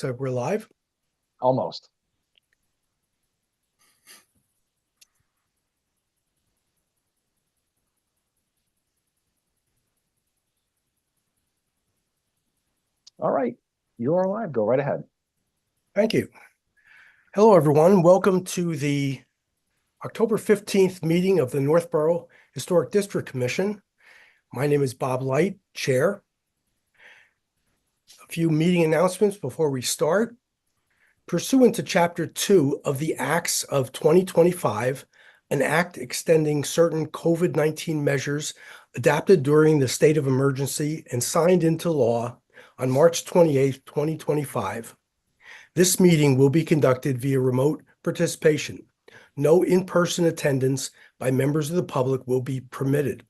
Looks like we're live. Almost. All right, you are live. Go right ahead. Thank you. Hello, everyone. Welcome to the October 15th meeting of the Northborough Historic District Commission. My name is Bob Light, Chair. A few meeting announcements before we start. Pursuant to Chapter 2 of the Acts of 2025, an act extending certain COVID-19 measures adopted during the state of emergency and signed into law on March 28, 2025. This meeting will be conducted via remote participation. No in-person attendance by members of the public will be permitted.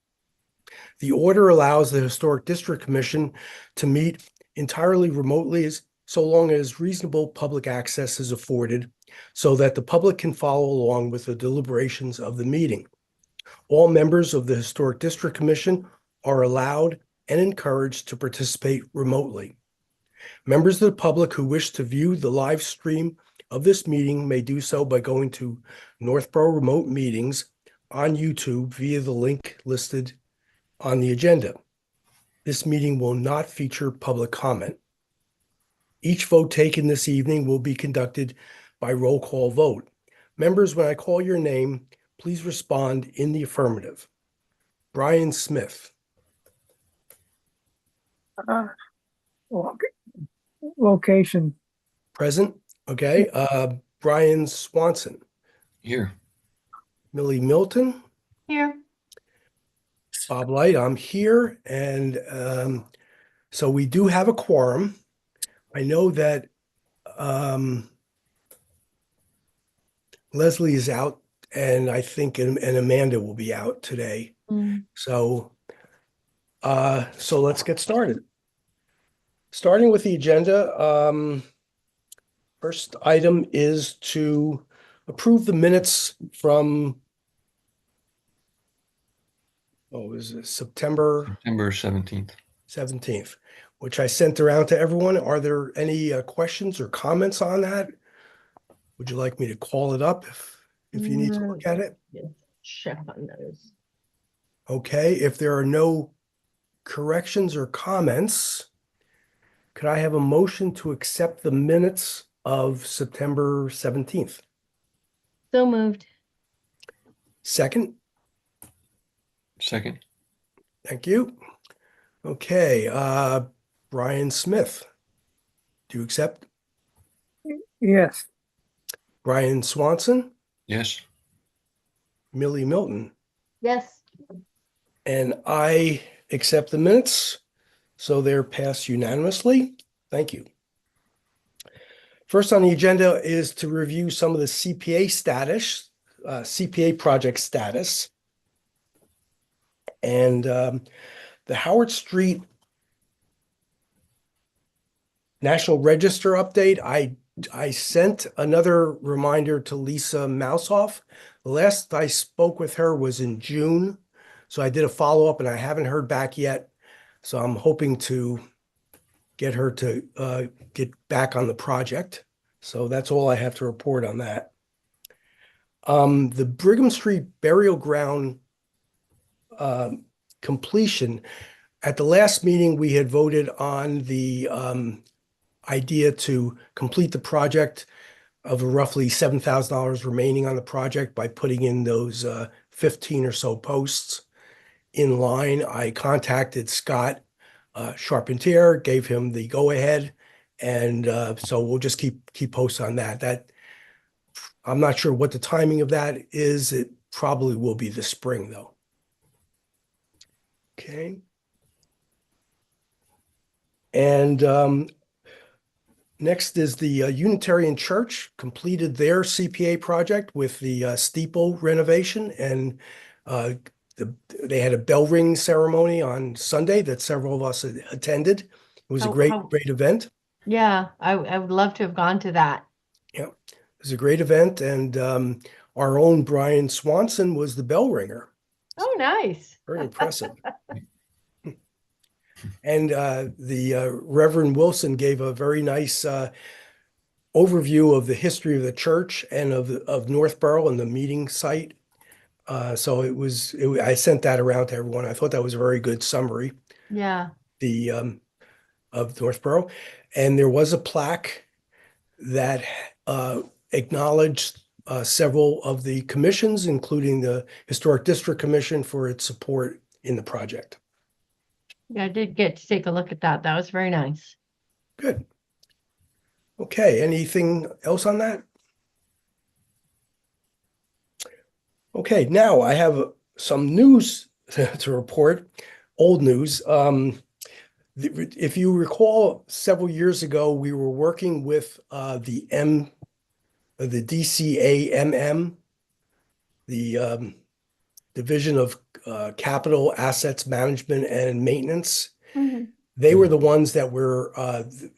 The order allows the Historic District Commission to meet entirely remotely so long as reasonable public access is afforded so that the public can follow along with the deliberations of the meeting. All members of the Historic District Commission are allowed and encouraged to participate remotely. Members of the public who wish to view the live stream of this meeting may do so by going to Northborough Remote Meetings on YouTube via the link listed on the agenda. This meeting will not feature public comment. Each vote taken this evening will be conducted by roll call vote. Members, when I call your name, please respond in the affirmative. Brian Smith. Location. Present. Okay. Brian Swanson. Here. Millie Milton. Here. Bob Light, I'm here. And so we do have a quorum. I know that Leslie is out, and I think and Amanda will be out today. So let's get started. Starting with the agenda, first item is to approve the minutes from, September 17th, which I sent around to everyone. Are there any questions or comments on that? Would you like me to call it up if you need to look at it? Check on those. Okay, if there are no corrections or comments, could I have a motion to accept the minutes of September 17th? So moved. Second? Second. Thank you. Okay, Brian Smith, do you accept? Yes. Brian Swanson? Yes. Millie Milton? Yes. And I accept the minutes, so they're passed unanimously. Thank you. First on the agenda is to review some of the CPA status, CPA project status. And the Howard Street National Register update, I sent another reminder to Lisa Mousehoff. The last I spoke with her was in June. So I did a follow-up and I haven't heard back yet. So I'm hoping to get her to get back on the project. So that's all I have to report on that. The Brigham Street Burial Ground completion. At the last meeting, we had voted on the idea to complete the project of roughly $7,000 remaining on the project by putting in those 15 or so posts in line. I contacted Scott Charpentier, gave him the go-ahead, and so we'll just keep posts on that. I'm not sure what the timing of that is. It probably will be this spring, though. Okay. And next is the Unitarian Church completed their CPA project with the steeple renovation, and they had a bell ring ceremony on Sunday that several of us attended. It was a great event. Yeah, I would love to have gone to that. Yeah, it was a great event, and our own Brian Swanson was the bell ringer. Oh, nice. Very impressive. And the Reverend Wilson gave a very nice overview of the history of the church and of Northborough and the meeting site. So I sent that around to everyone. I thought that was a very good summary Yeah. of Northborough. And there was a plaque that acknowledged several of the commissions, including the Historic District Commission, for its support in the project. Yeah, I did get to take a look at that. That was very nice. Good. Okay, anything else on that? Okay, now I have some news to report, old news. If you recall, several years ago, we were working with the DCAMM, the Division of Capital Assets Management and Maintenance. They were the ones that were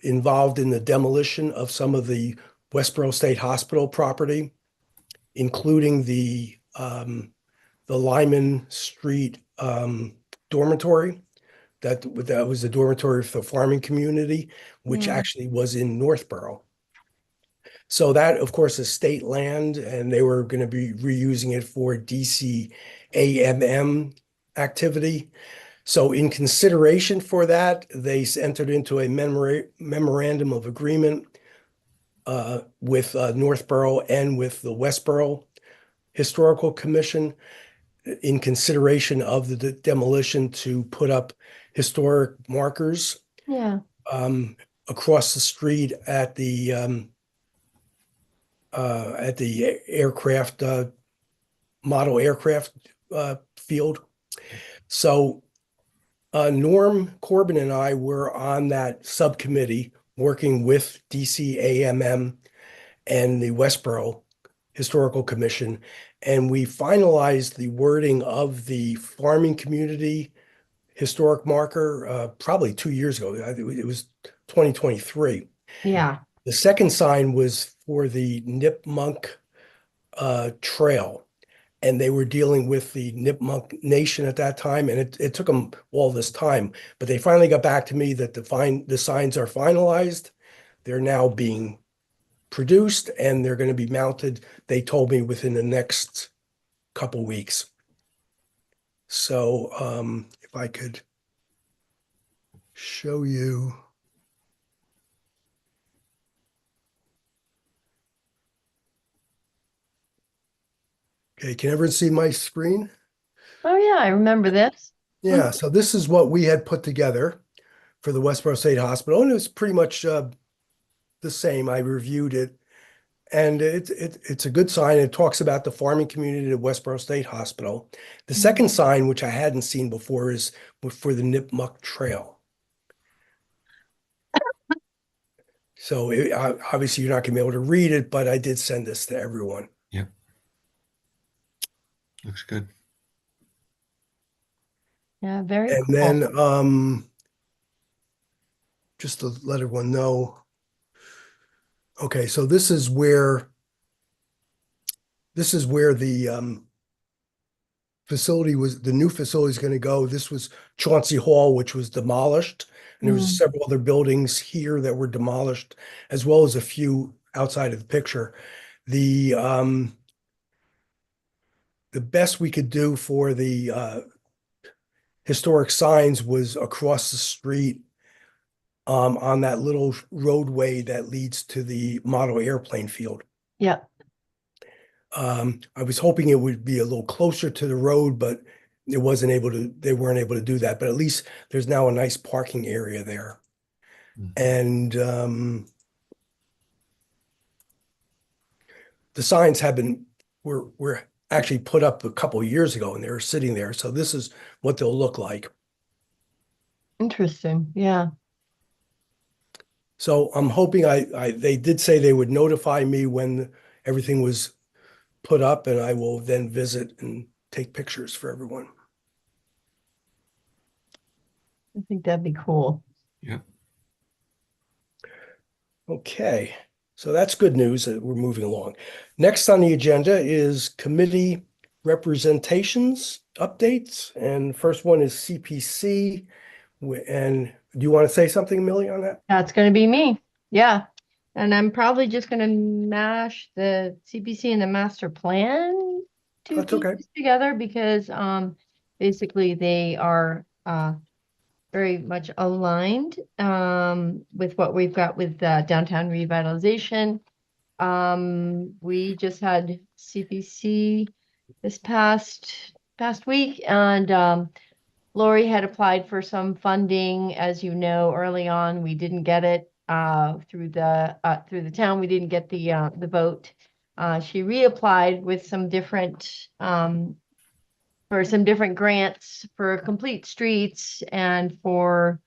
involved in the demolition of some of the Westboro State Hospital property, including the Lyman Street dormitory. That was the dormitory for the farming community, which actually was in Northborough. So that, of course, is state land, and they were going to be reusing it for DCAMM activity. So in consideration for that, they entered into a memorandum of agreement with Northborough and with the Westboro Historical Commission in consideration of the demolition to put up historic markers Yeah. across the street at the aircraft model aircraft field. So Norm Corbin and I were on that subcommittee working with DCAMM and the Westboro Historical Commission, and we finalized the wording of the farming community historic marker probably 2 years ago. It was 2023. Yeah. The second sign was for the Nipmuc Trail, and they were dealing with the Nipmuc Nation at that time, and it took them all this time, but they finally got back to me that the signs are finalized. They're now being produced, and they're going to be mounted, they told me, within the next couple weeks. So if I could show you. Okay, can everyone see my screen? Oh, yeah, I remember this. Yeah, so this is what we had put together for the Westboro State Hospital, and it was pretty much the same. I reviewed it, and it's a good sign. It talks about the farming community of Westboro State Hospital. The second sign, which I hadn't seen before, is for the Nipmuc Trail. So obviously you're not going to be able to read it, but I did send this to everyone. Yep. Looks good. Yeah, very And cool. then just to let everyone know. Okay, so this is where the facility was, the new facility is going to go. This was Chauncey Hall, which was demolished. And there was several other buildings here that were demolished, as well as a few outside of the picture. The best we could do for the historic signs was across the street on that little roadway that leads to the model airplane field. Yeah. I was hoping it would be a little closer to the road, but they weren't able to do that. But at least there's now a nice parking area there. And the signs were actually put up a couple of years ago, and they were sitting there. So this is what they'll look like. Interesting. Yeah. So I'm hoping they did say they would notify me when everything was put up, and I will then visit and take pictures for everyone. I think that'd be cool. Yep. Okay, so that's good news that we're moving along. Next on the agenda is committee representations updates, and the first one is CPC. And do you want to say something, Millie, on that? That's gonna be me. Yeah. And I'm probably just gonna mash the CPC and the master plan two That's okay. pieces together because basically they are very much aligned with what we've got with downtown revitalization. We just had CPC this past week, and Lori had applied for some funding. As you know, early on, we didn't get it through the town. We didn't get the vote. She reapplied with some different for some different grants for complete streets and for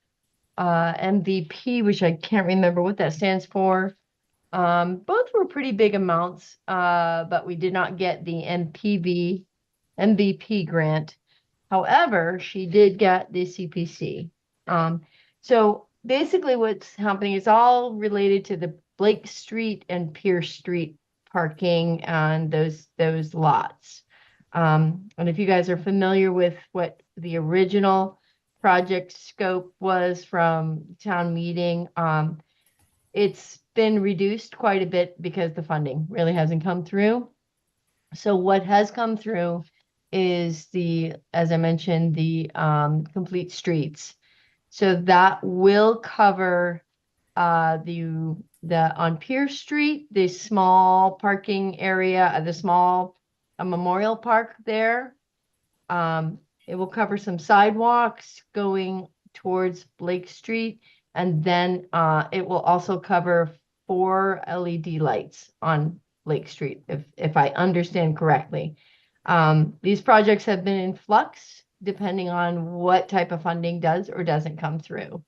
MVP, which I can't remember what that stands for. Both were pretty big amounts, but we did not get the MVP grant. However, she did get the CPC. So basically what's happening is all related to the Blake Street and Pierce Street parking and those lots. And if you guys are familiar with what the original project scope was from town meeting, it's been reduced quite a bit because the funding really hasn't come through. So what has come through is as I mentioned, the complete streets. So that will cover the on Pierce Street, the small parking area, the small memorial park there. It will cover some sidewalks going towards Blake Street, and then it will also cover 4 LED lights on Lake Street, if I understand correctly. These projects have been in flux depending on what type of funding does or doesn't come through.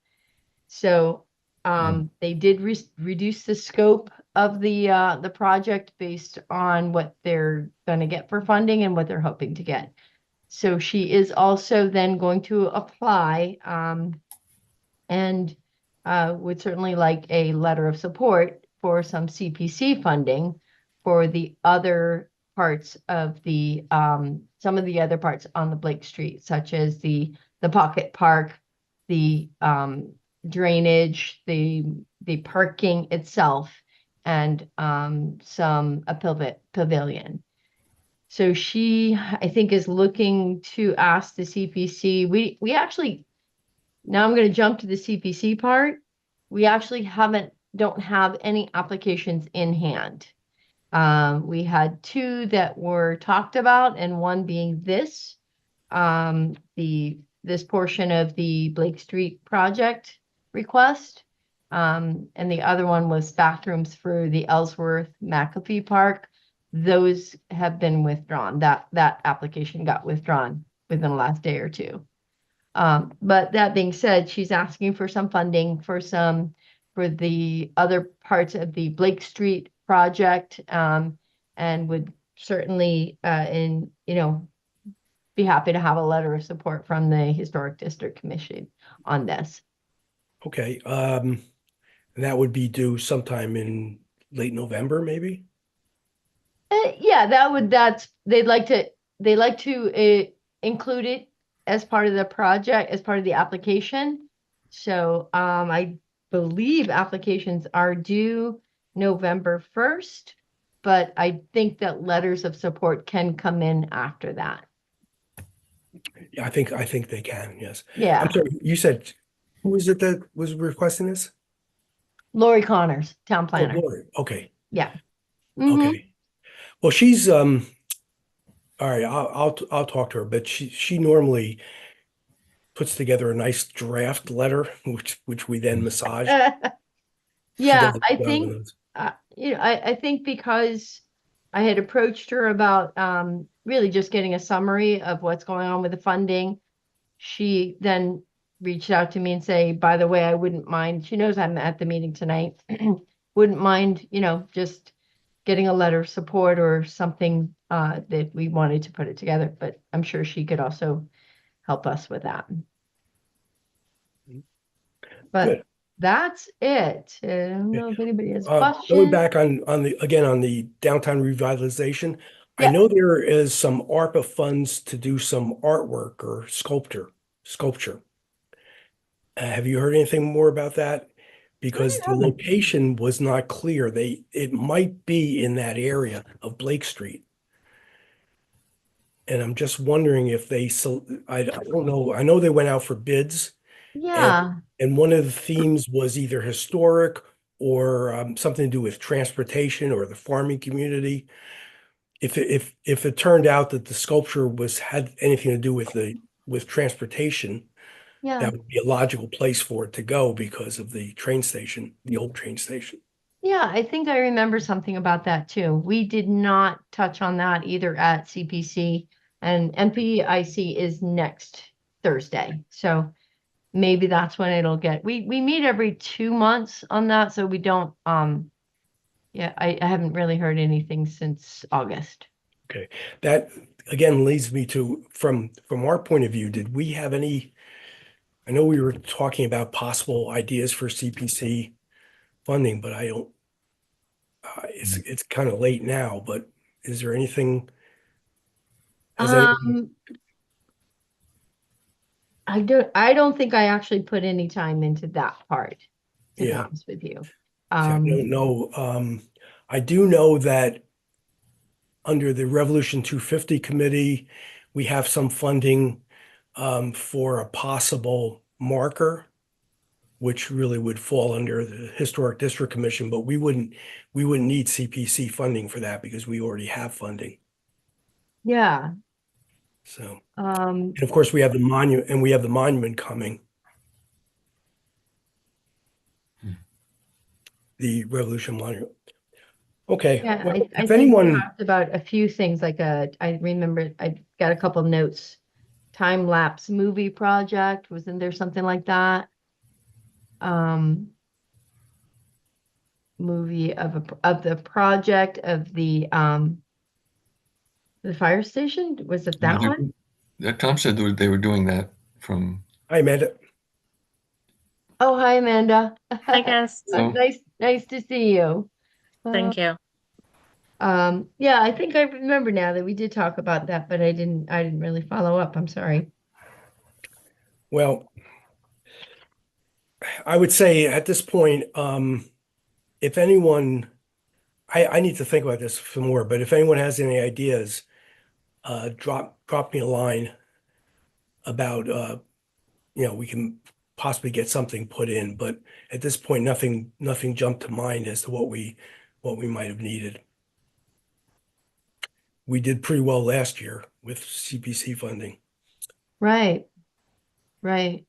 So they did reduce the scope of the project based on what they're going to get for funding and what they're hoping to get. So she is also then going to apply and would certainly like a letter of support for some CPC funding for the other parts of the some of the other parts on the Blake Street, such as the pocket park, the drainage, the parking itself, and a pavilion. So she, I think, is looking to ask the CPC. We actually, now I'm going to jump to the CPC part. We actually don't have any applications in hand. We had 2 that were talked about, and one being this portion of the Blake Street project request. And the other one was bathrooms for the Ellsworth McAfee Park. Those have been withdrawn. That application got withdrawn within the last day or 2. But that being said, she's asking for some funding for the other parts of the Blake Street project, and would certainly be happy to have a letter of support from the Historic District Commission on this. Okay. And that would be due sometime in late November, maybe? Yeah, they'd like to include it as part of the project, as part of the application. So I believe applications are due November 1st, but I think that letters of support can come in after that. Yeah, I think they can, yes. Yeah, I'm sorry, you said, who is it that was requesting this? Lori Connors, town Oh, planner. Lori. Okay, Yeah. Mhm. okay. Well, she's all right, I'll talk to her, but she normally puts together a nice draft letter, which we then massage. She Yeah, does a I good job of think those. I think because I had approached her about really just getting a summary of what's going on with the funding. She then reached out to me and say, by the way, I wouldn't mind, she knows I'm at the meeting tonight, wouldn't mind, just getting a letter of support or something that we wanted to put it together, but I'm sure she could also help us with that. But Good. that's it. I don't know if anybody has Going questions. back on the downtown revitalization, I Yeah. know there is some ARPA funds to do some artwork or sculpture. Have you heard anything more about that? Because the haven't. location was not clear. It might be in that area of Blake Street. And I'm just wondering if I don't know. I know they went out for bids. Yeah, And one of the themes was either historic or something to do with transportation or the farming community. If it turned out that the sculpture had anything to do with transportation, yeah. that would be a logical place for it to go because of the train station, the old train station. Yeah, I think I remember something about that too. We did not touch on that either at CPC, and MPIC is next Thursday. So maybe that's when it'll get, we meet every 2 months on that, so we don't, yeah, I haven't really heard anything since August. Okay, that again leads me to, from our point of view, did we have any, I know we were talking about possible ideas for CPC funding, but I don't, it's kind of late now, but is there anything? Has anyone, I don't think I actually put any time into that part, to be Yeah. honest with you. see, I don't know. I do know that under the Revolution 250 committee, we have some funding for a possible marker, which really would fall under the Historic District Commission, but we wouldn't need CPC funding for that because we already have funding. Yeah, So, um, and of course, we have the monument coming. The Revolution Monument. Okay, yeah, well, I if think we anyone, talked about a few things, like I remember I got a couple notes. Time lapse movie project, wasn't there something like that? Movie of the project of the fire station, was it that one? Tom said they were doing that from, I met it. Oh, hi, Amanda. Hi, guys. Oh. Nice to see you. Thank you. Yeah, I think I remember now that we did talk about that, but I didn't really follow up. I'm sorry. Well, I would say at this point, if anyone, I need to think about this some more, but if anyone has any ideas, drop me a line about, we can possibly get something put in, but at this point, nothing jumped to mind as to what we might have needed. We did pretty well last year with CPC funding. Right. Right.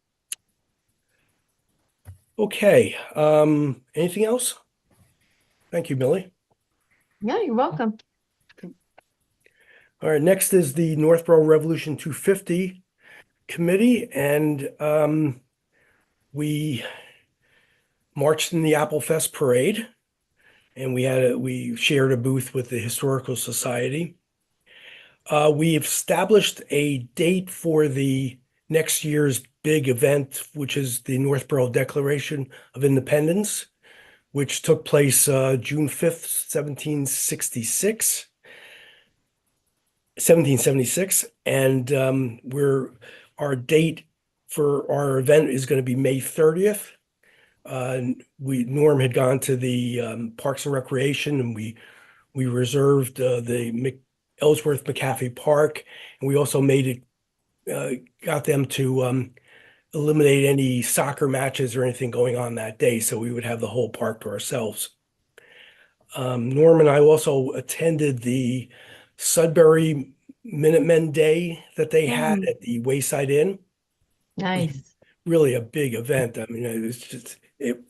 Okay, anything else? Thank you, Millie. Yeah, you're welcome. All right, next is the Northborough Revolution 250 committee, and we marched in the Apple Fest parade, and we shared a booth with the Historical Society. We established a date for the next year's big event, which is the Northborough Declaration of Independence, which took place June 5th, 1776. And our date for our event is going to be May 30th. Norm had gone to the Parks and Recreation, and we reserved the Ellsworth McCaffey Park, and we also got them to eliminate any soccer matches or anything going on that day, so we would have the whole park to ourselves. Norm and I also attended the Sudbury Minutemen Day that they had at the Wayside Inn. Nice. Really a big event. I mean, it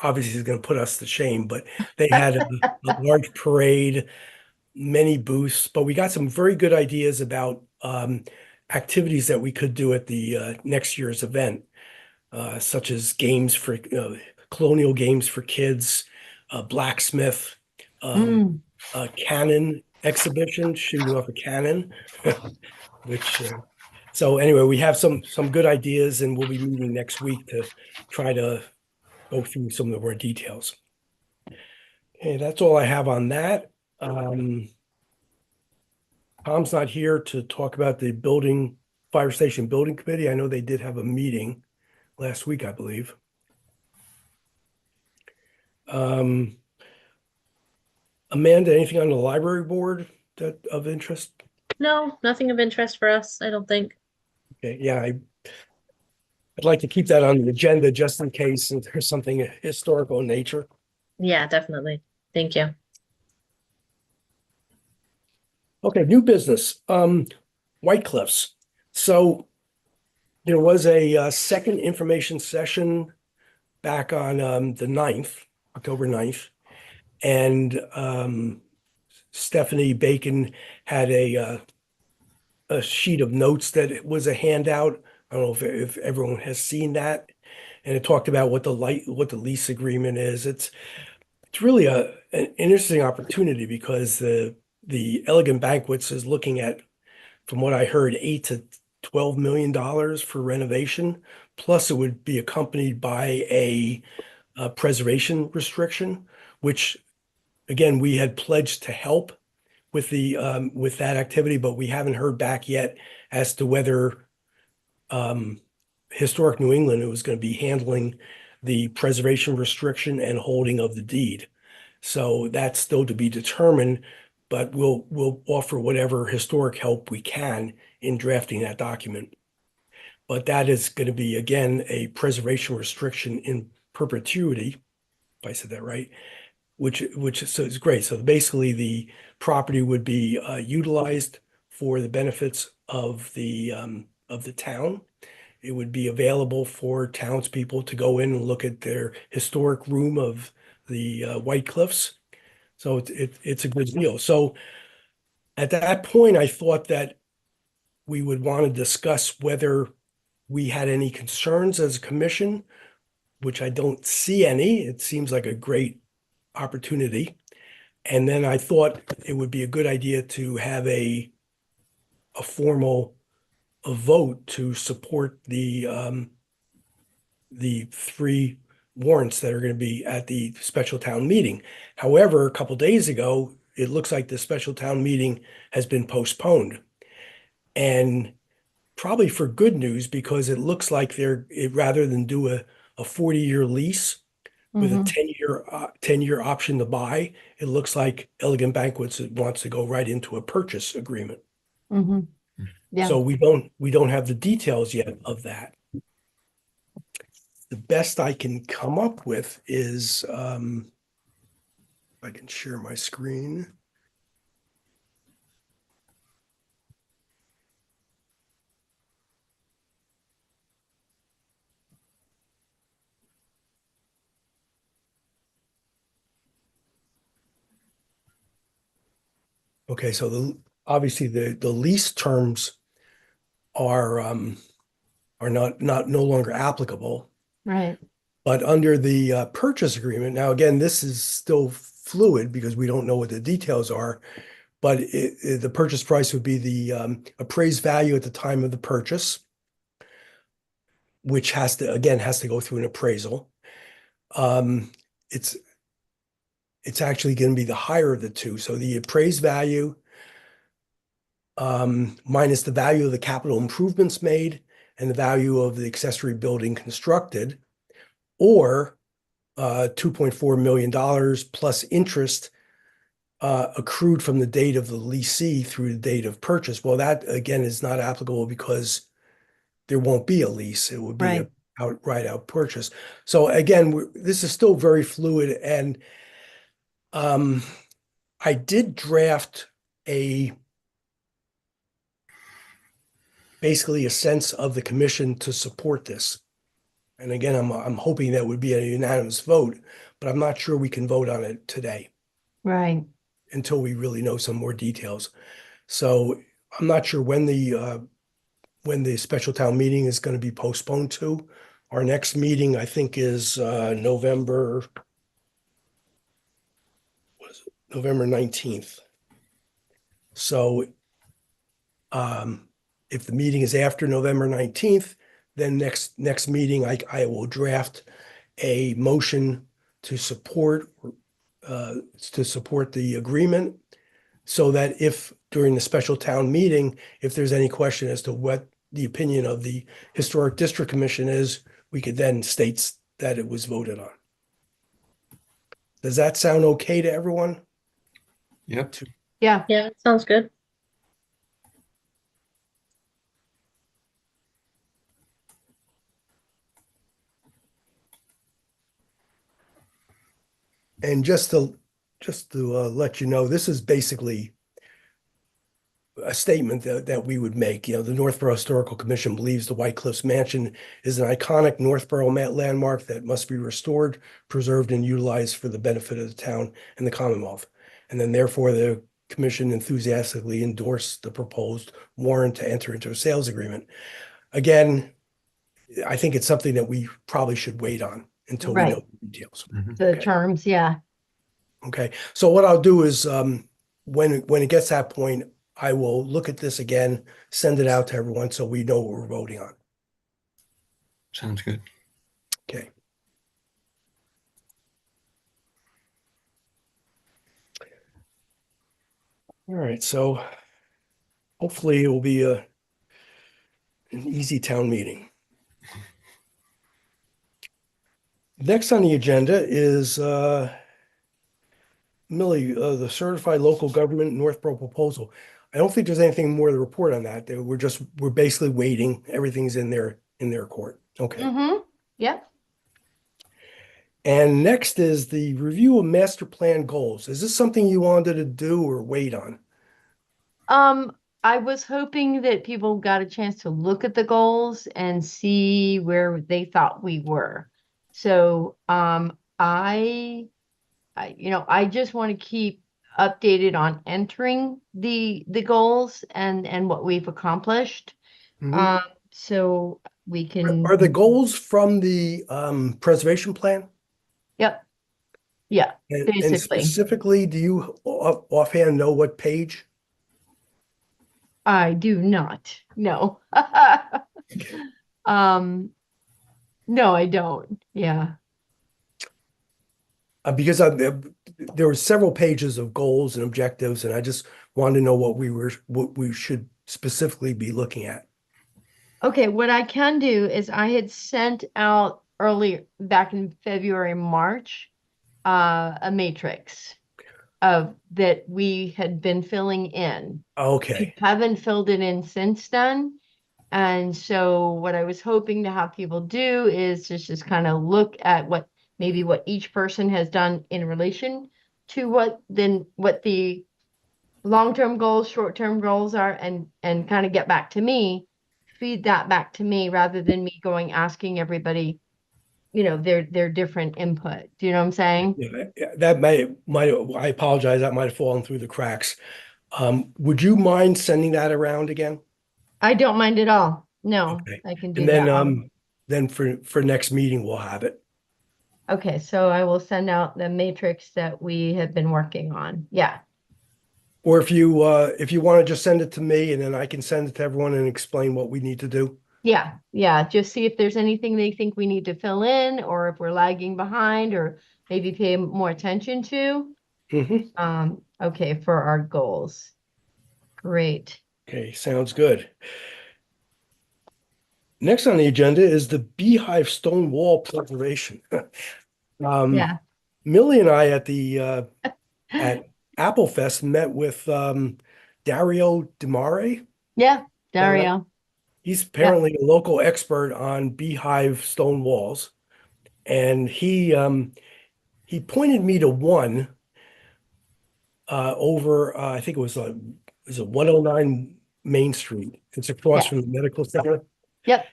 obviously is going to put us to shame, but they had a large parade, many booths, but we got some very good ideas about activities that we could do at the next year's event, such as games for colonial games for kids, blacksmith, a cannon exhibition, shooting off a cannon, which. So anyway, we have some good ideas, and we'll be meeting next week to try to go through some of the more details. Okay, that's all I have on that. Tom's not here to talk about the fire station building committee. I know they did have a meeting last week, I believe. Um, Amanda, anything on the library board that of interest? No, nothing of interest for us, I don't think. Okay, yeah, I'd like to keep that on the agenda just in case there's something historical in nature. Yeah, definitely. Thank you. Okay, new business, White Cliffs. So there was a second information session back on the 9th, October 9th. And Stephanie Bacon had a sheet of notes that was a handout. I don't know if everyone has seen that. And it talked about what the lease agreement is. It's really an interesting opportunity because the Elegant Banquets is looking at, from what I heard, $8 to $12 million for renovation. Plus, it would be accompanied by a preservation restriction, which again we had pledged to help with with that activity, but we haven't heard back yet as to whether Historic New England was going to be handling the preservation restriction and holding of the deed. So that's still to be determined, but we'll offer whatever historic help we can in drafting that document. But that is going to be, again, a preservation restriction in perpetuity, if I said that right, which so it's great. So basically the property would be utilized for the benefits of the town. It would be available for townspeople to go in and look at their historic room of the White Cliffs. So it's a good deal. So at that point, I thought that we would want to discuss whether we had any concerns as a commission, which I don't see any. It seems like a great opportunity. And then I thought it would be a good idea to have a formal vote to support the three warrants that are going to be at the special town meeting. However, a couple days ago, it looks like the special town meeting has been postponed. And probably for good news, because it looks like rather than do a 40-year lease with a 10-year option to buy, it looks like Elegant Banquets wants to go right into a purchase agreement. Yeah. So we don't have the details yet of that. The best I can come up with is I can share my screen. Okay, so obviously the lease terms are no longer applicable. Right. But under the purchase agreement, now again, this is still fluid because we don't know what the details are, but the purchase price would be the appraised value at the time of the purchase, which has to go through an appraisal. It's actually going to be the higher of the two. So the appraised value minus the value of the capital improvements made and the value of the accessory building constructed, or $2.4 million plus interest accrued from the date of the leasee through the date of purchase. Well, that again is not applicable because there won't be a lease. It would be Right. a outright purchase. So again, this is still very fluid, and I did draft basically a sense of the commission to support this. And again, I'm hoping that would be a unanimous vote, but I'm not sure we can vote on it today Right. until we really know some more details. So I'm not sure when the special town meeting is going to be postponed to. Our next meeting, I think, is November 19th. So if the meeting is after November 19th, then next meeting, I will draft a motion to support the agreement, so that if during the special town meeting, if there's any question as to what the opinion of the Historic District Commission is, we could then state that it was voted on. Does that sound okay to everyone? Yep. Yeah, Yeah, sounds good. And just to let you know, this is basically a statement that we would make. You know, the Northborough Historical Commission believes the White Cliffs Mansion is an iconic Northborough landmark that must be restored, preserved, and utilized for the benefit of the town and the Commonwealth. And then therefore, the commission enthusiastically endorsed the proposed warrant to enter into a sales agreement. Again, I think it's something that we probably should wait on until we know Right. the details. the Okay. terms, yeah. Okay, so what I'll do is, when it gets to that point, I will look at this again, send it out to everyone so we know what we're voting on. Sounds good. Okay. All right, so hopefully it will be an easy town meeting. Next on the agenda is Millie, the certified local government Northborough proposal. I don't think there's anything more to report on that. We're basically waiting. Everything's in their court. Okay. Mm-hmm. Yep. And next is the review of master plan goals. Is this something you wanted to do or wait on? I was hoping that people got a chance to look at the goals and see where they thought we were. So, I just want to keep updated on entering the goals and what we've accomplished. Mhm. So we can, Are the goals from the preservation plan? yep. Yeah, And basically. specifically, do you offhand know what page? I do not. No. No, I don't. Yeah. Because there were several pages of goals and objectives, and I just wanted to know what we should specifically be looking at. Okay, what I can do is I had sent out earlier back in February, March, a matrix of that we had been filling in. We Okay, haven't filled it in since then. And so what I was hoping to have people do is just kind of look at what each person has done in relation to what the long-term goals, short-term goals are, and kind of get back to me, feed that back to me rather than me going asking everybody, their different input. Do you know what I'm saying? yeah, that might I apologize, that might have fallen through the cracks. Would you mind sending that around again? I don't mind at all. No, Okay. I can do And that. then for next meeting, we'll have it. Okay, so I will send out the matrix that we have been working on. Yeah. Or if you want to just send it to me and then I can send it to everyone and explain what we need to do. Yeah. Just see if there's anything they think we need to fill in or if we're lagging behind or maybe pay more attention to. Mhm. Okay, for our goals. Great. Okay, sounds good. Next on the agenda is the Beehive Stone Wall preservation. Yeah. Millie and I at Apple Fest met with Dario DiMare. Yeah, Dario. He's apparently a local expert on beehive stone walls, and he pointed me to one over I think it was a 109 Main Street. It's across Yes. from the medical center. Yep.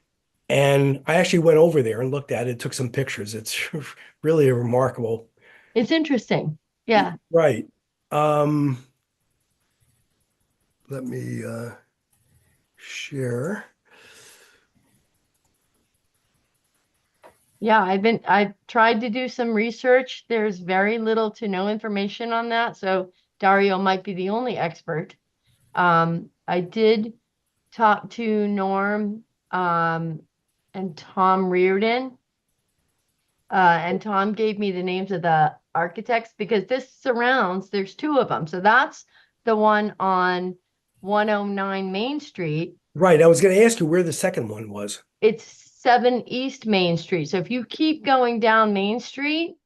And I actually went over there and looked at it, took some pictures. It's really a remarkable. It's interesting. Yeah. Right. Let me share. Yeah, I've tried to do some research. There's very little to no information on that, so Dario might be the only expert. I did talk to Norm and Tom Reardon. And Tom gave me the names of the architects because there's two of them. So that's the one on 109 Main Street. Right. I was going to ask you where the second one was. It's 7 East Main Street. So if you keep going down Main Street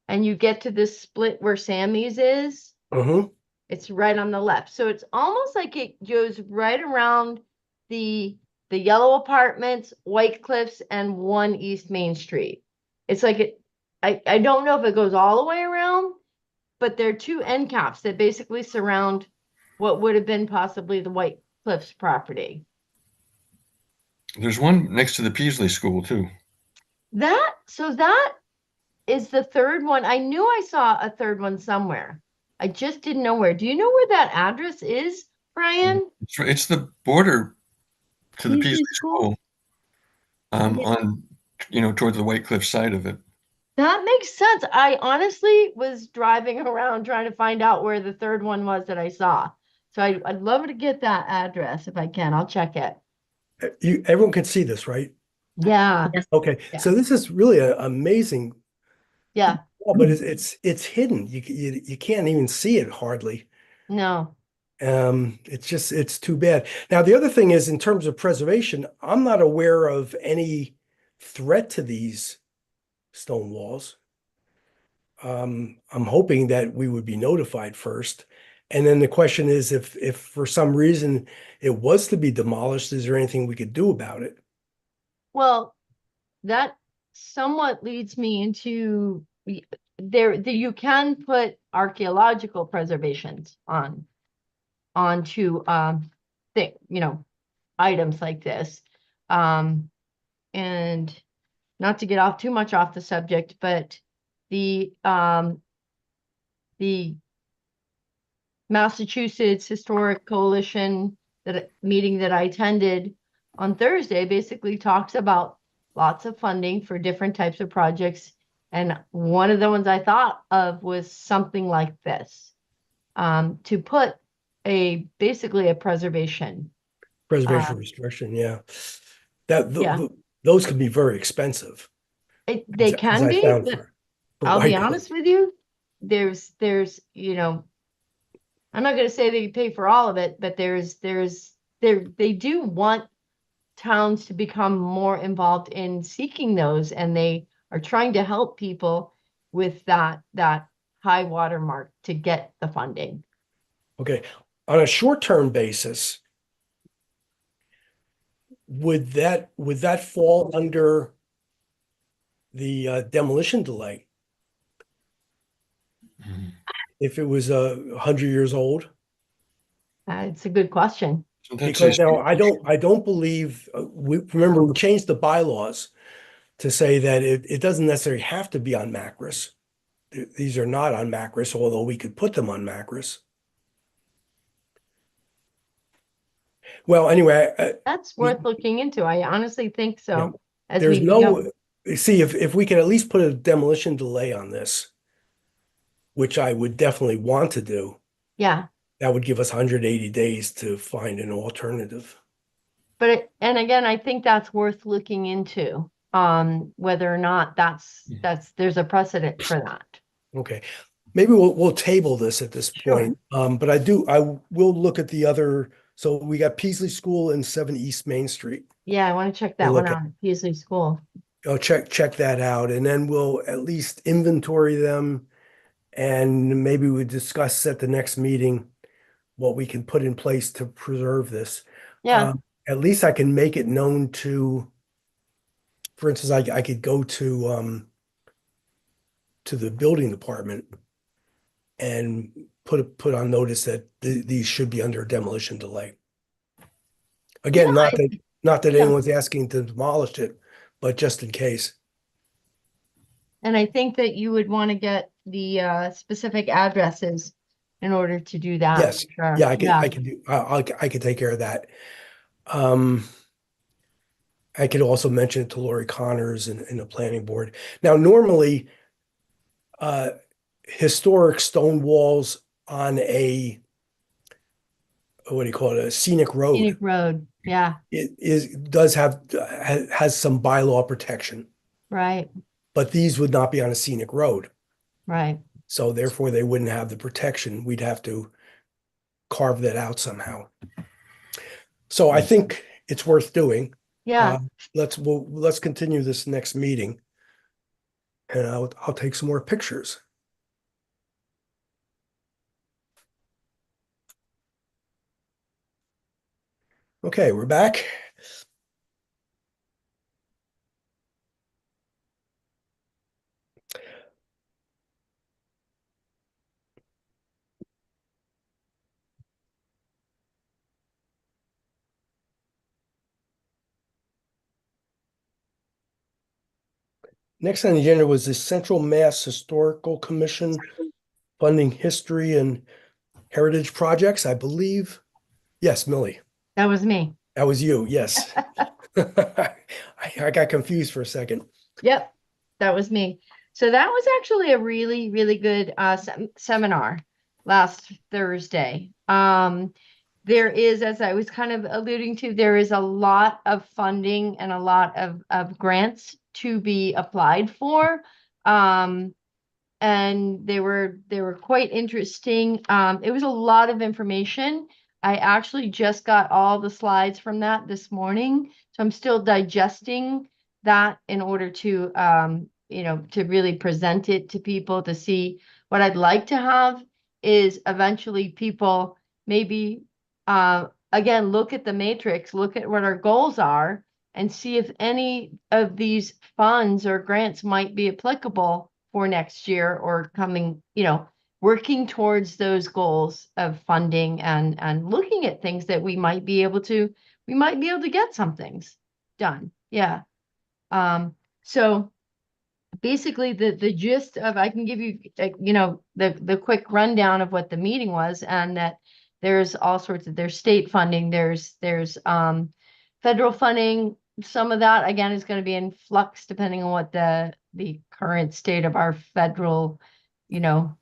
and you get to this split where Sammy's is, Mhm. it's right on the left. So it's almost like it goes right around the yellow apartments, White Cliffs, and 1 East Main Street. It's like I don't know if it goes all the way around, but there are 2 end caps that basically surround what would have been possibly the White Cliffs property. There's one next to the Peasley School too. That is the third one. I knew I saw a third one somewhere. I just didn't know where. Do you know where that address is, Brian? It's the border to the Peasley Peasley School? School. On towards the White Cliff side of it. That makes sense. I honestly was driving around trying to find out where the third one was that I saw. So I'd love to get that address if I can. I'll check it. Everyone can see this, right? Yeah, Okay, Yeah. so this is really an amazing, yeah, but it's hidden. You can't even see it hardly. no. It's too bad. Now, the other thing is in terms of preservation, I'm not aware of any threat to these stone walls. I'm hoping that we would be notified first. And then the question is if for some reason it was to be demolished, is there anything we could do about it? Well, that somewhat leads me into you can put archaeological preservations onto items like this. And not to get off too much off the subject, but the Massachusetts Historic Coalition meeting that I attended on Thursday basically talks about lots of funding for different types of projects. And one of the ones I thought of was something like this, to put basically a preservation. Restriction, yeah. Yeah. Those can be very expensive. They as can I be, found but for I'll be White honest Cliff. with you, there's I'm not going to say they pay for all of it, but they do want towns to become more involved in seeking those, and they are trying to help people with that high water mark to get the funding. Okay, on a short-term basis, would that fall under the demolition delay Mhm. if it was 100 years old? It's a good question. So that's Because a- now I don't believe we changed the bylaws to say that it doesn't necessarily have to be on Macris. These are not on Macris, although we could put them on Macris. Well, anyway, That's worth looking into. I honestly think so. Yeah. As there's we no, see, if we could at least put a demolition delay on this, which I would definitely want to do, yeah. that would give us 180 days to find an alternative. But and again, I think that's worth looking into, whether or not there's a precedent for that. Okay, maybe we'll table this at this Sure. point. But I will look at the other. So we got Peasley School and 7 East Main Street. Yeah, I want to check that We'll one look out at Peasley School. I'll check that out, and then we'll at least inventory them, and maybe we discuss at the next meeting what we can put in place to preserve this. Yeah, At least I can make it known to, for instance, I could go to the building department and put on notice that these should be under a demolition delay. Again, Yeah, not that yeah. anyone's asking to demolish it, but just in case. and I think that you would want to get the specific addresses in order to do that. Yes. Sure. Yeah, I could take care of that. I could also mention it to Lori Connors in the planning board. Now, normally, historic stone walls on a, what do you call it, a scenic road, Scenic road. Yeah, has some bylaw protection, right, but these would not be on a scenic road. right. So therefore, they wouldn't have the protection. We'd have to carve that out somehow. So I think it's worth doing. Yeah. Let's continue this next meeting. And I'll take some more pictures. Okay, we're back. Next on the agenda was the Central Mass Historical Commission funding history and heritage projects, I believe. Yes, Millie, That was me. that was you. Yes. I got confused for a second. Yep, that was me. So that was actually a really, really good seminar last Thursday. There is, as I was kind of alluding to, there is a lot of funding and a lot of grants to be applied for. And they were quite interesting. It was a lot of information. I actually just got all the slides from that this morning, so I'm still digesting that in order to to really present it to people to see. What I'd like to have is eventually people maybe again look at the matrix, look at what our goals are, and see if any of these funds or grants might be applicable for next year or coming, working towards those goals of funding and looking at things that we might be able to get some things done. Yeah. So basically the gist of, I can give you, the quick rundown of what the meeting was, and that there's all sorts of, there's state funding, there's federal funding. Some of that again is going to be in flux depending on what the current state of our federal,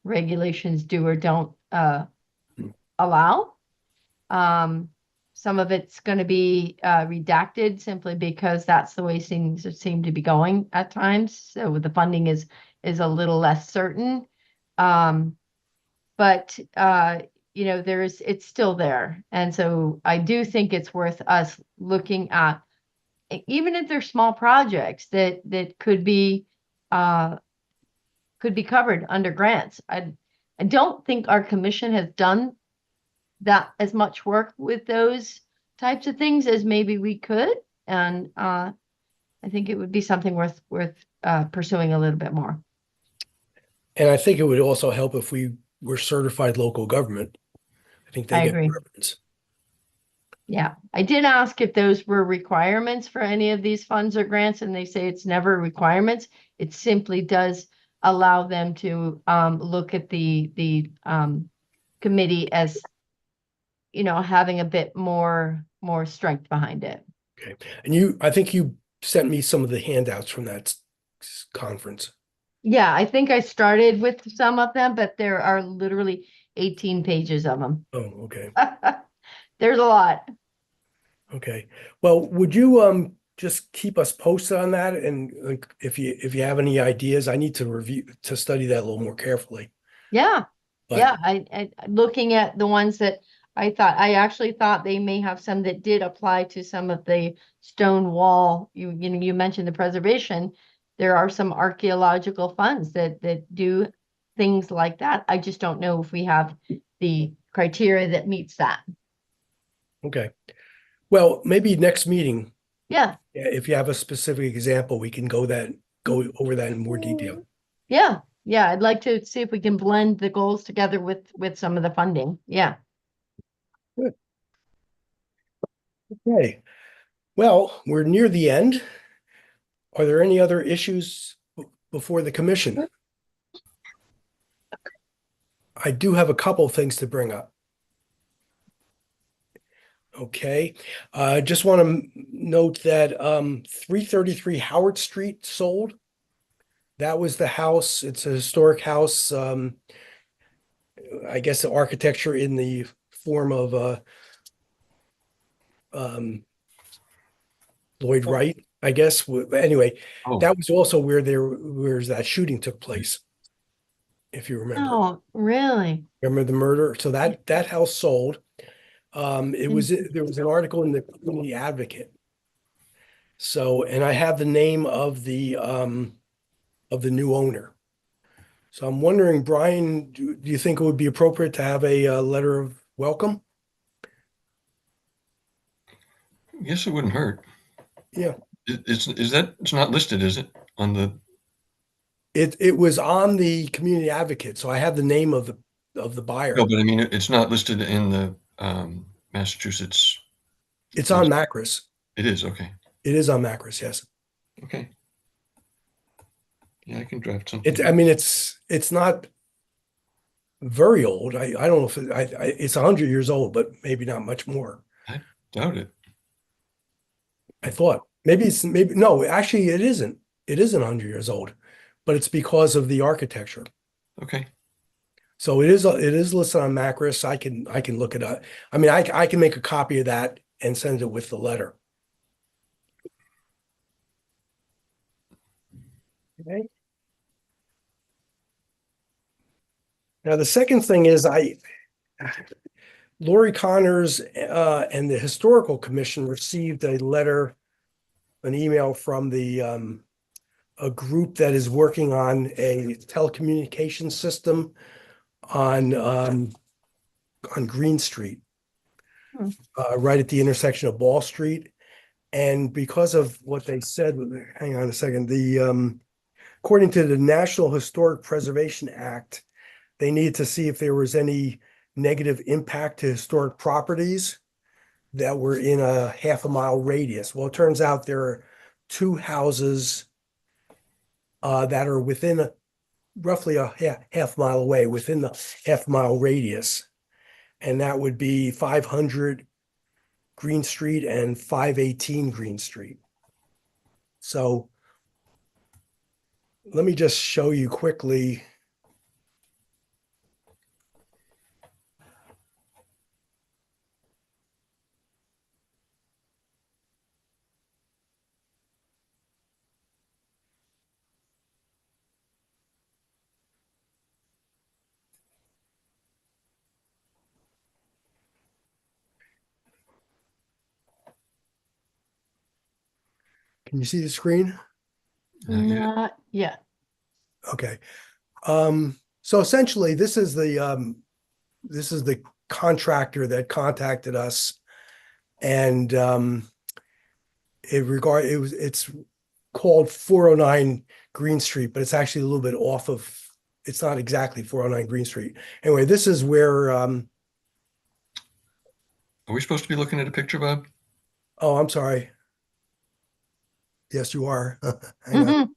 regulations do or don't allow. Some of it's going to be redacted simply because that's the way things seem to be going at times. So the funding is a little less certain. But it's still there. And so I do think it's worth us looking at, even if they're small projects that could be covered under grants. I don't think our commission has done that as much work with those types of things as maybe we could, and I think it would be something worth pursuing a little bit more. And I think it would also help if we were certified local government. I think I they get agree. preference. Yeah, I did ask if those were requirements for any of these funds or grants, and they say it's never requirements. It simply does allow them to look at the committee as, having a bit more strength behind it. Okay. And I think you sent me some of the handouts from that conference. Yeah, I think I started with some of them, but there are literally 18 pages of them. Oh, okay. There's a lot. Okay. Well, would you just keep us posted on that? And like, if you have any ideas, I need to study that a little more carefully. Yeah. But Yeah. I looking at the ones that I actually thought they may have some that did apply to some of the stone wall. You mentioned the preservation. There are some archaeological funds that do things like that. I just don't know if we have the criteria that meets that. okay. Well, maybe next meeting, Yeah. if you have a specific example, we can go over that in more detail. Yeah. Yeah. I'd like to see if we can blend the goals together with some of the funding. Yeah. Okay. Well, we're near the end. Are there any other issues before the commission? I do have a couple things to bring up. Okay, just want to note that 333 Howard Street sold. That was the house. It's a historic house. I guess the architecture in the form of Lloyd Wright, I guess. Anyway, Oh, that was also where that shooting took place, if you remember. Oh, really? Remember the murder? So that house sold. There was an article in the Community Advocate So, and I have the name of the new owner. So I'm wondering, Brian, do you think it would be appropriate to have a letter of welcome? Yes, it wouldn't hurt. Yeah. It's not listed, is it? On the, It was on the community advocate, so I have the name of the buyer. no, but I mean, it's not listed in the Massachusetts. It's on Macris. It is, okay. It is on Macris, yes. Okay. Yeah, I can draft something. I mean, it's not very old. I don't know if it's 100 years old, but maybe not much more. Doubt it. I thought maybe no, actually it isn't. It isn't 100 years old, but it's because of the architecture. Okay. So it is listed on Macris. I can look it up. I mean, I can make a copy of that and send it with the letter. Okay. Now the second thing is Lori Connors and the Historical Commission received a letter, an email from a group that is working on a telecommunications system on Green Street, right at the intersection of Ball Street. And because of what they said, hang on a second, according to the National Historic Preservation Act, they needed to see if there was any negative impact to historic properties that were in a half-a-mile radius. Well, it turns out there are two houses that are within roughly a half mile away, within the half-mile radius. And that would be 500 Green Street and 518 Green Street. So let me just show you quickly. Can you see the screen? Not yet. Okay. So essentially this is the contractor that contacted us, and it's called 409 Green Street, but it's actually a little bit off of, it's not exactly 409 Green Street. Anyway, this is where Are we supposed to be looking at a picture, Bob? oh, I'm sorry. Yes, you are. Hang on. Mhm.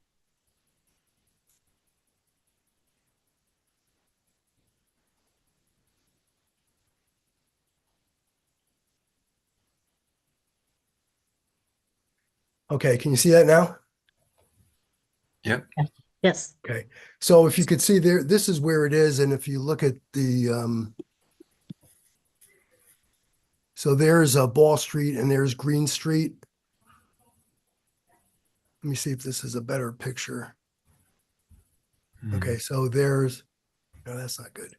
Okay, can you see that now? Yep. Yes. Okay, so if you could see there, this is where it is, and if you look at the so there's Ball Street and there's Green Street. Let me see if this is a better picture. Okay, so there's, no, that's not good.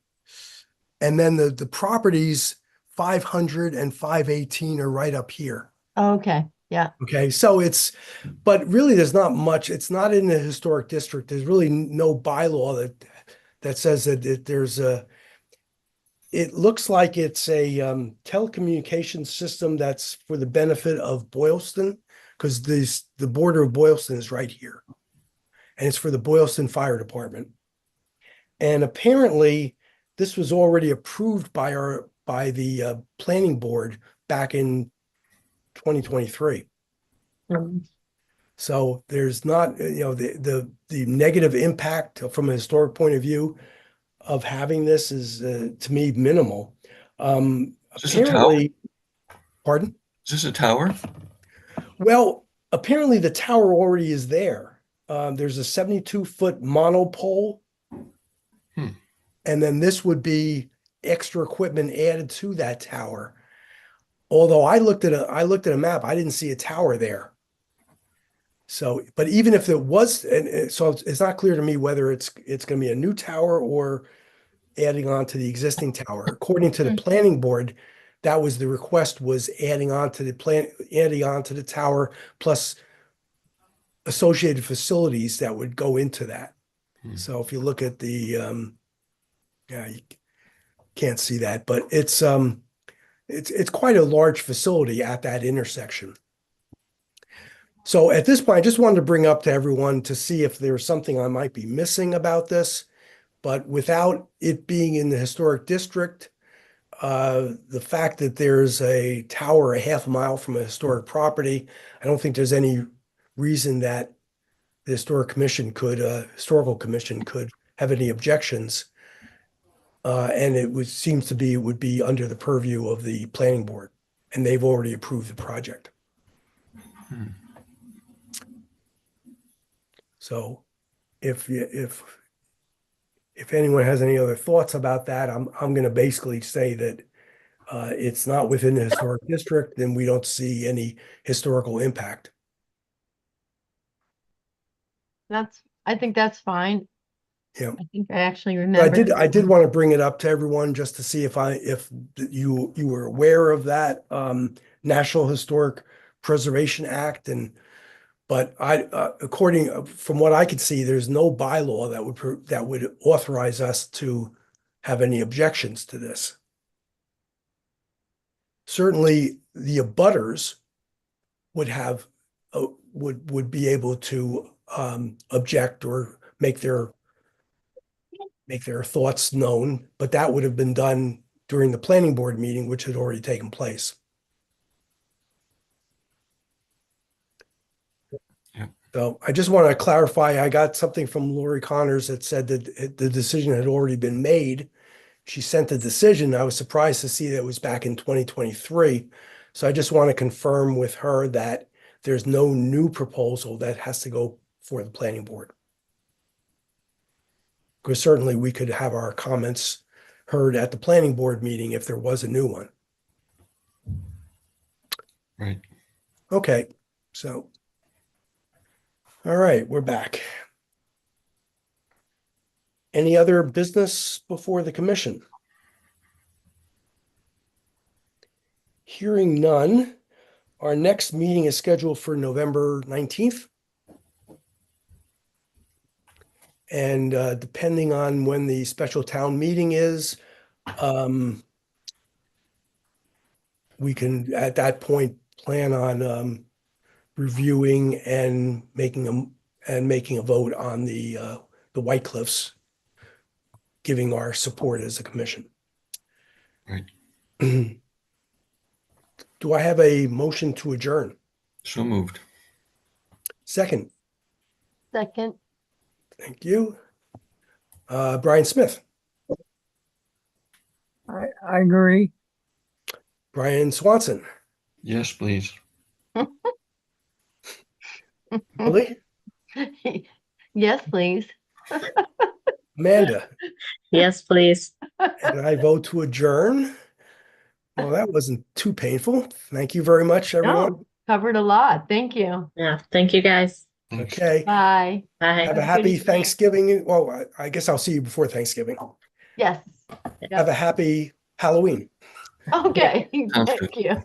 And then the properties 500 and 518 are right up here. Okay, yeah. Okay, so but really there's not much. It's not in the historic district. There's really no bylaw that says that there's it looks like it's a telecommunications system that's for the benefit of Boylston, because the border of Boylston is right here. And it's for the Boylston Fire Department. And apparently this was already approved by the planning board back in 2023. Um, So there's not, the negative impact from a historic point of view of having this is to me minimal. Is this a tower? Apparently, pardon? Is this a tower? Well, apparently the tower already is there. There's a 72-foot monopole. And then this would be extra equipment added to that tower. Although I looked at a map, I didn't see a tower there. So, but even if it was, so it's not clear to me whether it's going to be a new tower or adding on to the existing tower. According to the planning board, that was the request, was adding on to the tower plus associated facilities that would go into that. Hmm. So if you look at the, yeah, you can't see that, but it's quite a large facility at that intersection. So at this point, I just wanted to bring up to everyone to see if there's something I might be missing about this. But without it being in the historic district, the fact that there's a tower a half a mile from a historic property, I don't think there's any reason that the historical commission could have any objections. And seems to be, it would be under the purview of the planning board, and they've already approved the project. So if anyone has any other thoughts about that, I'm going to basically say that it's not within the historic district, then we don't see any historical impact. I think that's fine. Yeah. I think I actually I remember. I did want to bring it up to everyone just to see if you were aware of that National Historic Preservation Act, but according from what I could see, there's no bylaw that would authorize us to have any objections to this. Certainly, the abutters would have would be able to object or make their thoughts known, but that would have been done during the planning board meeting, which had already taken place. Yeah. So I just want to clarify, I got something from Lori Connors that said that the decision had already been made. She sent the decision. I was surprised to see that it was back in 2023. So I just want to confirm with her that there's no new proposal that has to go for the planning board. Because certainly we could have our comments heard at the planning board meeting if there was a new one. Right. Okay, so. All right, we're back. Any other business before the commission? Hearing none, our next meeting is scheduled for November 19th. And depending on when the special town meeting is, we can, at that point, plan on reviewing and making a vote on the White Cliffs, giving our support as a commission. Right. Do I have a motion to adjourn? So moved. Second, Second. thank you. Brian Smith, I agree. Brian Swanson, Yes, please. Billy, Yes, please. Amanda, Yes, please. and I vote to adjourn. Well, that wasn't too painful. Thank you very much, everyone. No, covered a lot. Thank you. Yeah, thank you guys. Thanks. Okay, Bye. Bye. have a good happy evening. Thanksgiving. Well, I guess I'll see you before Thanksgiving. Yes. Have a happy Halloween. Okay. Sounds Thank good. you.